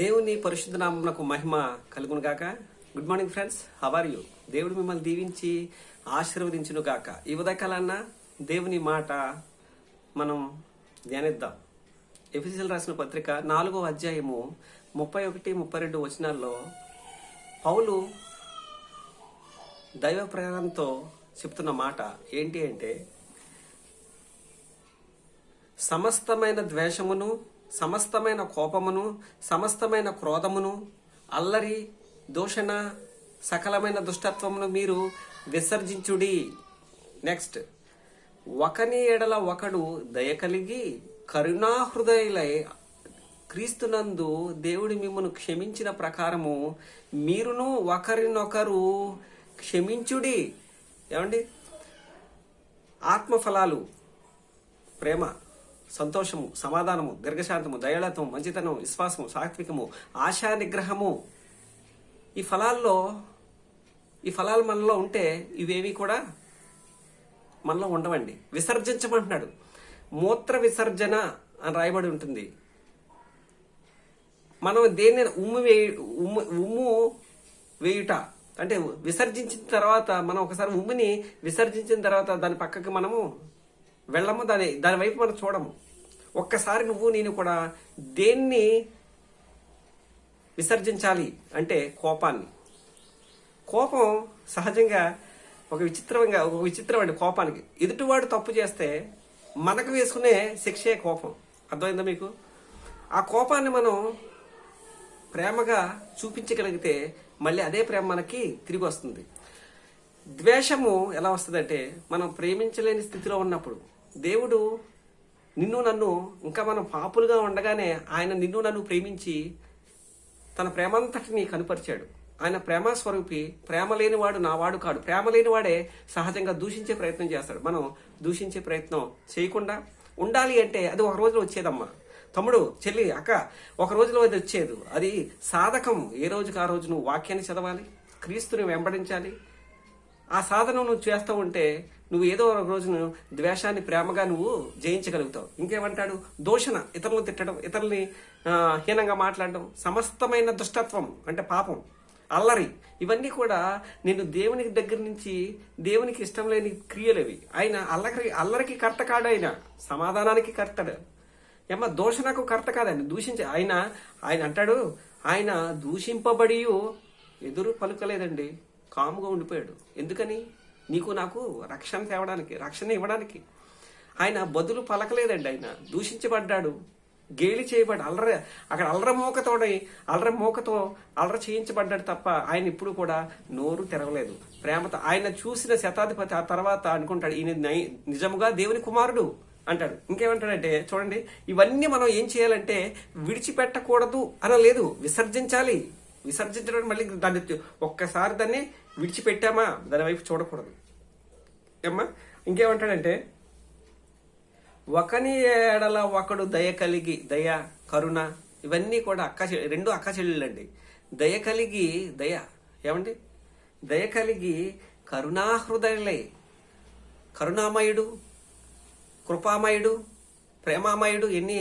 దేవుని పరిశుద్ధ నామమునకు మహిమ కలుగును గాక. Good morning friends, how are you? దేవుడు మిమ్మల్ని దీవించి ఆశీర్వదించును గాక. ఈ ఉదయకాలన్న దేవుని మాట మనం ధ్యానిద్దాం. ఎఫెసీయులకు రాసిన పత్రిక 4వ అధ్యాయము 31-32 వచనాల్లో పౌలు దైవ ప్రేరణతో చెప్తున్న మాట ఏంటి అంటే, సమస్తమైన ద్వేషమును, సమస్తమైన కోపమును, సమస్తమైన క్రోధమును, అల్లరి, దూషణ, సకలమైన దుష్టత్వమును మీరు విసర్జించుడి. నెక్స్ట్, ఒకని ఎడల ఒకడు దయ కలిగి కరుణాహృదయులై క్రీస్తునందు దేవుడి మిమ్మను క్షమించిన ప్రకారము మీరును ఒకరినొకరు క్షమించుడి. ఏమండి? ఆత్మఫలాలు ప్రేమ, సంతోషము, సమాధానము, దీర్ఘశాంతము, దయాళత్వం, మంచితనం, విశ్వాసము, సాత్వికము, ఆశా నిగ్రహము. ఈ ఫలాలు మనలో ఉంటే ఇవేవి కూడా మనలో ఉండవండి. విసర్జించమంటున్నాడు. మూత్ర విసర్జన అని రాయబడి ఉంటుంది. మనం దేన్ని ఉమ్ము వేయుట అంటే విసర్జించిన తర్వాత, మనం ఒకసారి ఉమ్ముని విసర్జించిన తర్వాత దాని పక్కకి మనము వెళ్ళము, దాని వైపు మనం చూడము. ఒక్కసారి నువ్వు నేను కూడా దేన్ని విసర్జించాలి అంటే కోపాన్ని. కోపం సహజంగా ఒక విచిత్రం అండి. కోపానికి ఎదుటివాడు తప్పు చేస్తే మనకు వేసుకునే శిక్షే కోపం. అర్థమైందా మీకు? ఆ కోపాన్ని మనం ప్రేమగా చూపించగలిగితే మళ్ళీ అదే ప్రేమ మనకి తిరిగి వస్తుంది. ద్వేషము ఎలా వస్తుందంటే, మనం ప్రేమించలేని స్థితిలో ఉన్నప్పుడు దేవుడు నిన్ను నన్ను, ఇంకా మనం పాపులుగా ఉండగానే ఆయన నిన్ను నన్ను ప్రేమించి తన ప్రేమంతటిని కనుపరిచాడు. ఆయన ప్రేమ స్వరూపి. ప్రేమ లేనివాడు నావాడు కాడు. ప్రేమ లేనివాడే సహజంగా దూషించే ప్రయత్నం చేస్తాడు. మనం దూషించే ప్రయత్నం చేయకుండా ఉండాలి అంటే అది ఒక రోజులో వచ్చేదమ్మా. తమ్ముడు, చెల్లి, అక్క, ఒక రోజులో అది వచ్చేది. అది సాధకం. ఏ రోజుకి ఆ రోజు నువ్వు వాక్యాన్ని చదవాలి, క్రీస్తుని వెంబడించాలి. ఆ సాధన నువ్వు చేస్తూ ఉంటే నువ్వు ఏదో ఒక రోజును ద్వేషాన్ని ప్రేమగా నువ్వు జయించగలుగుతావు. ఇంకేమంటాడు? దూషణ, ఇతరులను తిట్టడం, ఇతరుల్ని హీనంగా మాట్లాడడం, సమస్తమైన దుష్టత్వం అంటే పాపం, అల్లరి, ఇవన్నీ కూడా నేను దేవునికి దగ్గర నుంచి దేవునికి ఇష్టం లేని క్రియలేవి. ఆయన అల్లరికి కర్త కాడు, ఆయన సమాధానానికి కర్తడు. ఏమో దూషణకు కర్త కాదండి. దూషించే ఆయన అంటాడు, ఆయన దూషింపబడి ఎదురు పలుకలేదండి, కాముగా ఉండిపోయాడు. ఎందుకని? నీకు నాకు రక్షణ తేవడానికి, రక్షణ ఇవ్వడానికి. ఆయన బదులు పలకలేదండి. ఆయన దూషించబడ్డాడు, గేలి చేయబడ్డాడు, అల్లరి మోకతో అల్లరి చేయించబడ్డాడు తప్ప ఆయన ఇప్పుడు కూడా నోరు తెరవలేదు. ప్రేమతో ఆయన చూసిన శతాధిపతి ఆ తర్వాత అనుకుంటాడు, ఈయన నిజముగా దేవుని కుమారుడు అంటాడు. ఇంకేమంటాడంటే చూడండి, ఇవన్నీ మనం ఏం చేయాలంటే విడిచిపెట్టకూడదు అనలేదు, విసర్జించాలి. విసర్జించడం మళ్ళీ దాన్ని ఒక్కసారి దాన్ని విడిచిపెట్టామా దాని వైపు చూడకూడదు. ఏమ్మా? ఇంకేమంటాడంటే, ఒకని ఏడల ఒకడు దయ కలిగి, దయ, కరుణ, ఇవన్నీ కూడా రెండు అక్క చెల్లెళ్ళండి. దయ కలిగి, ఏమండి? దయ కలిగి కరుణాహృదయులై, కరుణామయుడు, కృపామయుడు, ప్రేమామయుడు, ఎన్ని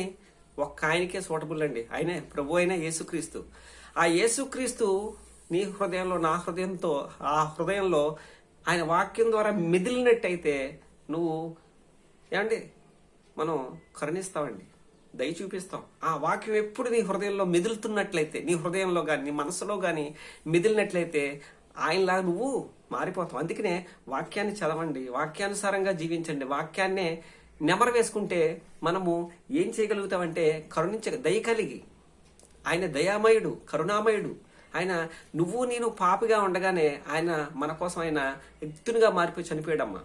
ఒక్క ఆయనకే సూటబుల్ అండి. ఆయనే ప్రభు అయిన యేసుక్రీస్తు. ఆ యేసుక్రీస్తు నీ హృదయంలో, నా హృదయంతో, ఆ హృదయంలో ఆయన వాక్యం ద్వారా మెదిలినట్టయితే నువ్వు ఏమండి మనం కరుణిస్తామండి, దయ చూపిస్తాం. ఆ వాక్యం ఎప్పుడు నీ హృదయంలో మెదులుతున్నట్లయితే, నీ హృదయంలో కానీ నీ మనసులో కానీ మెదిలినట్లయితే ఆయనలా నువ్వు మారిపోతావు. అందుకనే వాక్యాన్ని చదవండి, వాక్యానుసారంగా జీవించండి. వాక్యాన్నే నెమరు వేసుకుంటే మనము ఏం చేయగలుగుతామంటే దయ కలిగి, ఆయన దయామయుడు, కరుణామయుడు. ఆయన నువ్వు నేను పాపిగా ఉండగానే ఆయన మన కోసం ఆయన ఎత్తునుగా మారిపోయి చనిపోయాడమ్మా.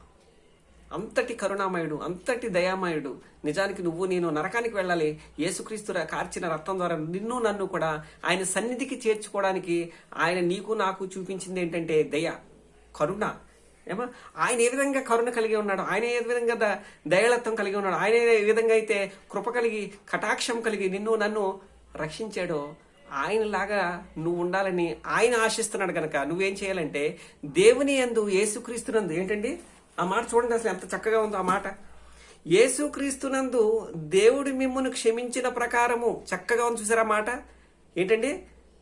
అంతటి కరుణామయుడు, అంతటి దయామయుడు. నిజానికి నువ్వు నేను నరకానికి వెళ్ళాలి, యేసుక్రీస్తు కార్చిన రక్తం ద్వారా నిన్ను నన్ను కూడా ఆయన సన్నిధికి చేర్చుకోవడానికి ఆయన నీకు నాకు చూపించింది ఏంటంటే దయ, కరుణ. ఏమో ఆయన ఏ విధంగా కరుణ కలిగి ఉన్నాడు, ఆయన ఏ విధంగా దయాళత్వం కలిగి ఉన్నాడు, ఆయన ఏ విధంగా అయితే కృప కలిగి కటాక్షం కలిగి నిన్ను నన్ను రక్షించాడో ఆయనలాగా నువ్వు ఉండాలని ఆయన ఆశిస్తున్నాడు. కనుక నువ్వేం చేయాలంటే దేవుని యందు, యేసుక్రీస్తునందు, ఏంటండి ఆ మాట చూడండి, అసలు ఎంత చక్కగా ఉందో ఆ మాట. యేసుక్రీస్తునందు దేవుడు మిమ్మును క్షమించిన ప్రకారము, చక్కగా ఉంది చూసారా మాట. ఏంటంటే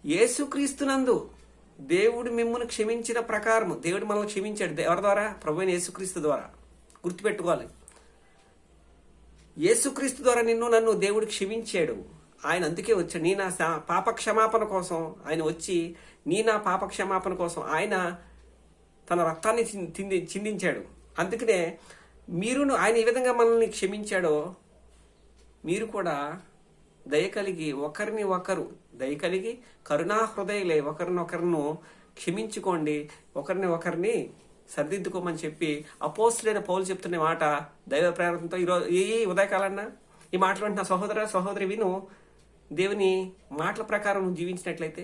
యేసుక్రీస్తునందు దేవుడు మిమ్మల్ని క్షమించిన ప్రకారము, దేవుడు మనల్ని క్షమించాడు. ఎవరి ద్వారా? ప్రభువైన యేసుక్రీస్తు ద్వారా. గుర్తుపెట్టుకోవాలి, యేసుక్రీస్తు ద్వారా నన్ను దేవుడు క్షమించాడు. ఆయన అందుకే వచ్చాడు. నీ నా పాప క్షమాపణ కోసం ఆయన వచ్చి, నీ నా పాప క్షమాపణ కోసం ఆయన తన రక్తాన్ని చిందించాడు. అందుకనే మీరును ఆయన ఈ విధంగా మనల్ని క్షమించాడో మీరు కూడా దయ కలిగి ఒకరిని ఒకరు దయ కలిగి కరుణా హృదయలే ఒకరినొకరును క్షమించుకోండి, ఒకరిని సరిదిద్దుకోమని చెప్పి అపోస్తులైన పౌలు చెప్తున్న మాట దైవ ప్రేరణతో ఈరోజు ఈ ఉదయకాలన్నా ఈ మాటలు నా సహోదర సహోదరి విను. దేవుని మాటల ప్రకారం నువ్వు జీవించినట్లయితే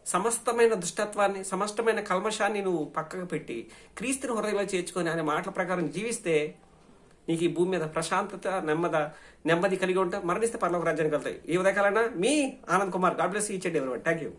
సమస్తమైన దుష్టత్వాన్ని, సమస్తమైన కల్మషాన్ని నువ్వు పక్కకు పెట్టి క్రీస్తుని హృదయంలో చేర్చుకొని ఆయన మాటల ప్రకారం జీవిస్తే నీకు ఈ భూమి మీద ప్రశాంతత, నెమ్మది కలిగి ఉంటావు. మరణిస్తే పరలోక రాజ్యానికి వెళ్తాయి. ఈ ఉదయకాలన్నా మీ Anand Kumar. God bless each and everyone. Thank you.